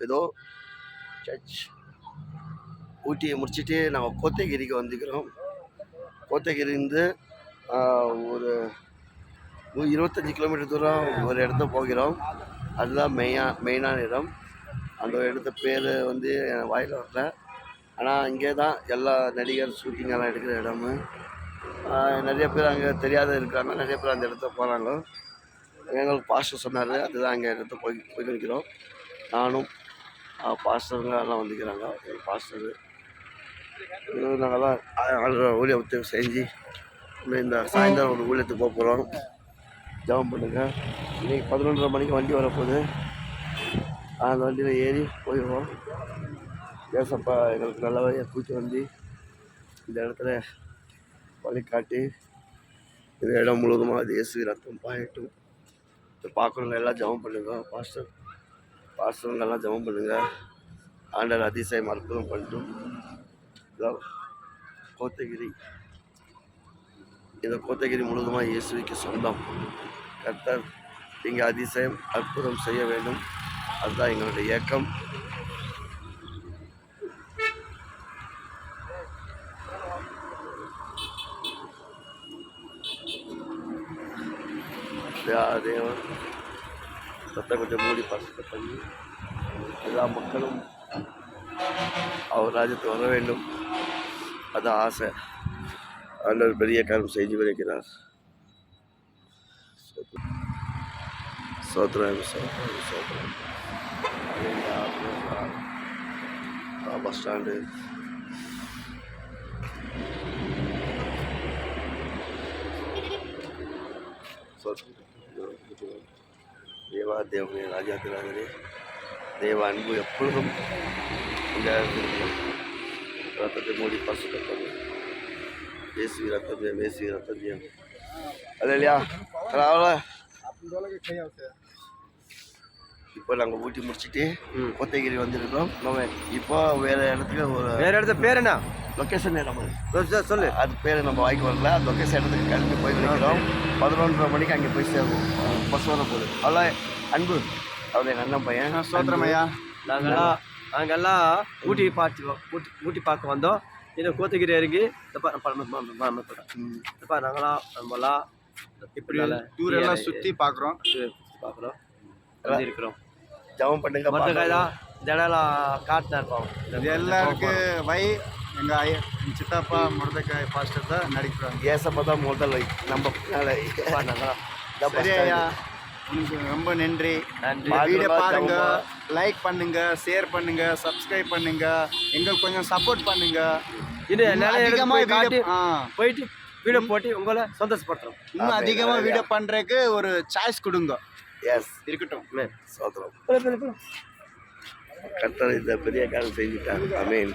ஏதோ சர்ச் ஊட்டியை முடிச்சுட்டு நாங்கள் கோத்தகிரிக்கு வந்துக்கிறோம். கோத்தகிரிந்து ஒரு 25 கிலோமீட்டர் தூரம் ஒரு இடத்த போகிறோம். அதுதான் மெயினான இடம். அந்த இடத்த பேர் வந்து என் வாயில் வரல. ஆனால் இங்கே தான் எல்லா நடிகர் ஷூட்டிங்கெல்லாம் எடுக்கிற இடமு. நிறைய பேர் அங்கே தெரியாத இருக்காங்க, நிறைய பேர் அந்த இடத்த போகிறாங்க. எங்களுக்கு பாஸ்டர் சொன்னார், அதுதான் அங்கே இடத்த போய் நிற்கிறோம். நானும் பாஸ்டருங்க எல்லாம் வந்துக்கிறாங்க. எங்கள் பாஸ்டரு நாங்கள்லாம் ஊழியத்தை செஞ்சு இந்த சாயந்தரம் ஒரு ஊழியத்துக்கு போக போகிறோம். ஜெபம் பண்ணுங்கள். இன்றைக்கி 11:30 மணிக்கு வண்டி வரப்போகுது. அந்த வண்டியில் ஏறி போயிடுவோம். ஏசப்பா எங்களுக்கு நல்ல வழியாக கூட்டி வந்து இந்த இடத்துல வழிகாட்டி இந்த இடம் முழுவதுமாக அது இயேசு ரத்தம் பாயட்டும். பார்க்குறவங்க எல்லாம் ஜெபம் பண்ணுங்க. பாஸ்டருங்க எல்லாம் ஜெபம் பண்ணுங்க. ஆண்டவர் அதிசயம் அற்புதம் பண்ணிட்டும். இதான் கோத்தகிரி. இந்த கோத்தகிரி முழுவதுமாக இயேசுவுக்கு சொந்தம். கர்த்தர் இங்கே அதிசயம் அற்புதம் செய்ய வேண்டும். அதுதான் எங்களுடைய இயக்கம். தேவன் சத்தம் கொஞ்சம் மூடி பரிசுத்த பண்ணி எல்லா மக்களும் அவர் ராஜ்யத்துக்கு வர வேண்டும். அதான் ஆசை. ஆண்டவர் பெரிய காரியம் செஞ்சு வருகிறார். சோத்ரம் பஸ் ஸ்டாண்டு தேவா தேவனே ராஜாதிராஜரே, தேவ அன்பு எப்பொழுதும் இந்த ரத்தத்தை மூடி பசுத்தப்படும். பேசி ரத்தம் பேசி ரத்தம் அது இல்லையா அவ்வளோ. இப்போ நாங்கள் ஊட்டி முடிச்சுட்டு கோத்தகிரி வந்துருக்கோம். நம்ம இப்போ வேறு இடத்துக்கு பேர் என்ன லொக்கேஷன் நம்ம சொல்லு. அது பேர் நம்ம வாய்க்கு வரல. அந்த லொக்கேஷன் இடத்துக்கு கிளம்பி போய் நிற்கிறோம். 11:30 மணிக்கு அங்கே போய் சேருவோம். பஸ் வர போகுது. அவ்வளோ அன்பு அவருடைய அண்ணன் பையன். சோத்திரமையா. நாங்கெல்லாம் ஊட்டி பார்க்க வந்தோம். இது கோத்தகிரி இறங்கி நாங்களாம் நம்மளாம் இப்படி டூர் எல்லாம் சுற்றி பார்க்குறோம் இருக்கிறோம். ஜெபம் பண்ணுங்க. இந்த இடம்லாம் காட்டினா இருப்போம். இது எல்லாருக்கும் எங்கள் சித்தப்பா முருதக்காய் பாஸ்டர் தான் நடிக்கிறாங்க. ஏசப்பா தான் முதல் நம்ம சரியா. உங்களுக்கு ரொம்ப நன்றி. வீடியோ பாருங்க, லைக் பண்ணுங்க, ஷேர் பண்ணுங்க, சப்ஸ்கிரைப் பண்ணுங்க, எங்களுக்கு கொஞ்சம் சப்போர்ட் பண்ணுங்க. இன்னும் போயிட்டு வீடியோ போட்டு உங்களை சந்தோஷப்படுத்துறோம். இன்னும் அதிகமாக வீடியோ பண்ணுறதுக்கு ஒரு சாய்ஸ் கொடுங்க. எஸ் இருக்கட்டும். சோத்திரம். கர்த்தர் இந்த பெரிய காரியம் செஞ்சுட்டாங்க. ஆமென்.